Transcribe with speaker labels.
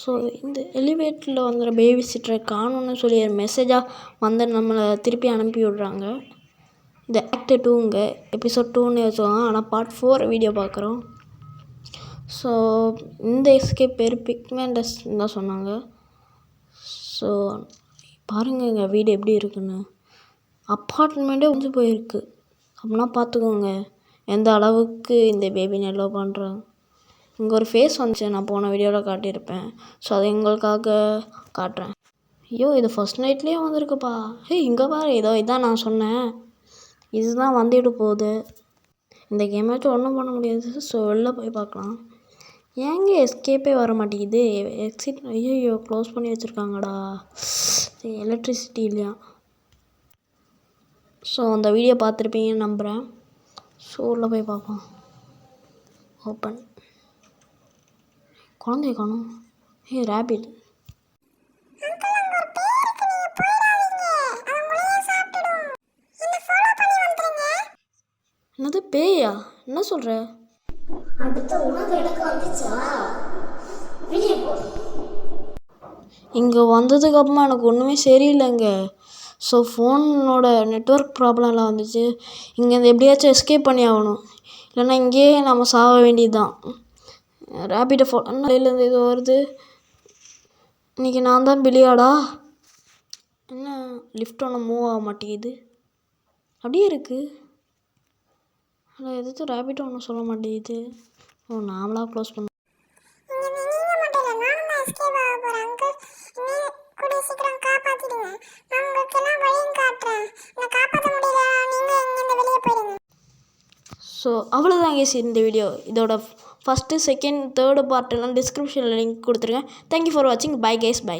Speaker 1: So இந்த எலிவேட்டரில் வந்துடுற baby சிட்டரை காணும்னு சொல்லி மெசேஜாக வந்து நம்மளை திருப்பி அனுப்பி விட்றாங்க. இந்த ஆக்ட் 2ங்க எபிசோட் 2ன்னு வச்சுக்கோங்க. ஆனால் பார்ட் 4 வீடியோ பார்க்குறோம். ஸோ இந்த எஸ்கேப் பேர் பிக்மெண்டஸ்ன்னு தான் சொன்னாங்க. ஸோ பாருங்கங்க வீடு எப்படி இருக்குன்னு. அப்பார்ட்மெண்ட்டே உடஞ்சி போயிருக்கு. அப்படின்னா பார்த்துக்கோங்க எந்த அளவுக்கு இந்த பேபி நெல்லோ பண்ணுறாங்க. இங்கே ஒரு ஃபேஸ் வந்துச்சு, நான் போன வீடியோவில் காட்டியிருப்பேன். ஸோ அதை எங்களுக்காக காட்டுறேன். ஐயோ இது ஃபர்ஸ்ட் நைட்லேயே வந்திருக்குப்பா. இங்கே பாரு, இதான் நான் சொன்னேன், இதுதான் வந்துட்டு போகுது. இந்த கேமாச்சும் ஒன்றும் பண்ண முடியாது. ஸோ வெளில போய் பார்க்கலாம். ஏங்க எஸ்கேப்பே வர மாட்டேங்குது. எக்ஸிட் ஐயோ க்ளோஸ் பண்ணி வச்சுருக்காங்கடா. எலக்ட்ரிசிட்டி இல்லையா. ஸோ அந்த வீடியோ பார்த்துருப்பீங்கன்னு நம்புகிறேன். ஸோ உள்ளே போய் பார்ப்போம். ஓப்பன். குழந்தைய காணும். ரேபிட். என்னது பேயா? என்ன சொல்கிற? இங்கே வந்ததுக்கு அப்புறமா எனக்கு ஒன்றுமே சரியில்லைங்க. ஸோ ஃபோனோட நெட்ஒர்க் ப்ராப்ளம்லாம் வந்துச்சு. இங்கேருந்து எப்படியாச்சும் எஸ்கேப் பண்ணி ஆகணும், இல்லைன்னா இங்கேயே நம்ம சாக வேண்டியது தான். ரேபிட்டை வெளியிலேருந்து இது வருது. இன்றைக்கி நான் தான் பிலியாடா. என்ன லிஃப்ட் ஒன்றும் மூவ் ஆக மாட்டேங்குது, அப்படியே இருக்குது. ஆனால் எதுவும் ரேபிட் ஒன்றும் சொல்ல மாட்டேங்குது. நாமளாக க்ளோஸ் பண்ண. ஸோ அவ்வளோதான் கேஸ் இந்த வீடியோ. இதோட ஃபஸ்ட்டு, செகண்ட், தேர்டு பார்ட்டெல்லாம் டிஸ்கிரிப்ஷனில் லிங்க் கொடுத்துருக்கேன். தேங்க்யூ ஃபார் வாட்சிங். Bye guys, by.